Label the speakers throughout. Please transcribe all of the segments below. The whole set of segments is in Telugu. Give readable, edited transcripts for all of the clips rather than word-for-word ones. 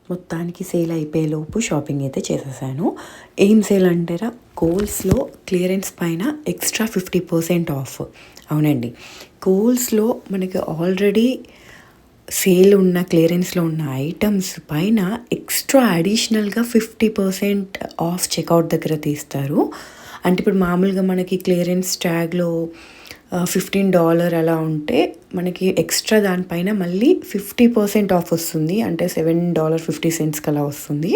Speaker 1: మొత్తానికి సేల్ అయిపోయేలోపు షాపింగ్ అయితే చేసేసాను. ఏం సేల్ అంటారా, కోల్స్లో క్లియరెన్స్ పైన ఎక్స్ట్రా 50% ఆఫ్. అవునండి, కోల్స్లో మనకి ఆల్రెడీ సేల్ ఉన్న క్లియరెన్స్లో ఉన్న ఐటమ్స్ పైన ఎక్స్ట్రా అడిషనల్గా 50% ఆఫ్ చెక్అవుట్ దగ్గర తీస్తారు. అంటే ఇప్పుడు మామూలుగా మనకి క్లియరెన్స్ ట్యాగ్లో $15 అలా ఉంటే మనకి ఎక్స్ట్రా దానిపైన మళ్ళీ 50% ఆఫ్ వస్తుంది. అంటే $7.50 అలా వస్తుంది.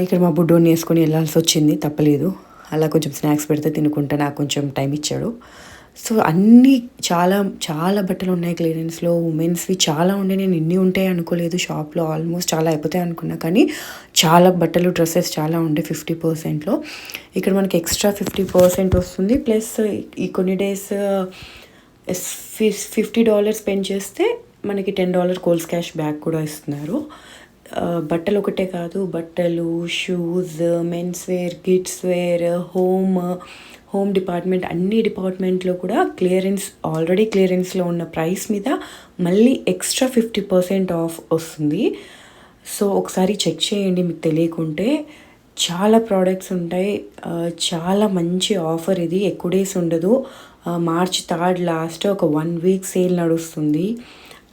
Speaker 1: ఇక్కడ మా బుడ్డోని వేసుకొని వెళ్ళాల్సి వచ్చింది, తప్పలేదు. అలా కొంచెం స్నాక్స్ పెడితే తినుకుంటా నాకు కొంచెం టైం ఇచ్చాడు. సో అన్నీ చాలా చాలా బట్టలు ఉన్నాయి క్లియరెన్స్లో. ఉమెన్స్వి చాలా ఉండే, నేను ఇన్ని ఉంటాయి అనుకోలేదు. షాప్లో ఆల్మోస్ట్ చాలా అయిపోతాయి అనుకున్నా, కానీ చాలా బట్టలు, డ్రెస్సెస్ చాలా ఉండే 50%లో. ఇక్కడ మనకి ఎక్స్ట్రా 50% వస్తుంది. ప్లస్ ఈ కొన్ని డేస్ $50 స్పెండ్ చేస్తే మనకి $10 కోల్స్ క్యాష్ బ్యాక్ కూడా ఇస్తున్నారు. బట్టలు ఒకటే కాదు, బట్టలు, shoes, men's wear, kids wear, home department, అన్ని డిపార్ట్మెంట్లో కూడా ఆల్రెడీ క్లియరెన్స్లో ఉన్న ప్రైస్ మీద మళ్ళీ ఎక్స్ట్రా 50% ఆఫ్ వస్తుంది. సో ఒకసారి చెక్ చేయండి మీకు తెలియకుంటే. చాలా ప్రోడక్ట్స్ ఉంటాయి. చాలా మంచి ఆఫర్ ఇది. ఎక్కువ డేస్ ఉండదు. March 3rd లాస్ట్ ఒక 1 వీక్ సేల్ నడుస్తుంది.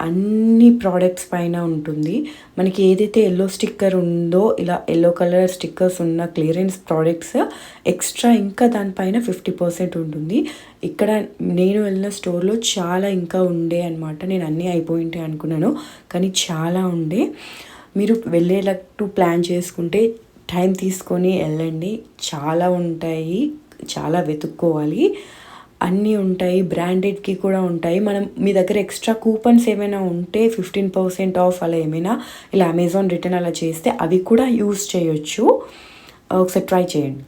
Speaker 1: అన్ని ప్రోడక్ట్స్ పైన ఉంటుంది. మనకి ఏదైతే ఎల్లో స్టిక్కర్ ఉందో, ఇలా ఎల్లో కలర్ స్టిక్కర్స్ ఉన్న క్లియరెన్స్ ప్రోడక్ట్స్ ఎక్స్ట్రా ఇంకా దానిపైన 50% ఉంటుంది. ఇక్కడ నేను వెళ్ళిన స్టోర్లో చాలా ఇంకా ఉండే అనమాట. నేను అన్నీ అయిపోయింటాయి అనుకున్నాను, కానీ చాలా ఉండే. మీరు వెళ్ళేటట్టు ప్లాన్ చేసుకుంటే టైం తీసుకొని వెళ్ళండి. చాలా ఉంటాయి, చాలా వెతుక్కోవాలి. అన్నీ ఉంటాయి, బ్రాండెడ్కి కూడా ఉంటాయి. మీ దగ్గర ఎక్స్ట్రా కూపన్స్ ఏమైనా ఉంటే 15% ఆఫ్ అలా ఏమైనా ఇలా అమెజాన్ రిటర్న్ అలా చేస్తే అవి కూడా యూస్ చేయొచ్చు. ఒకసారి ట్రై చేయండి.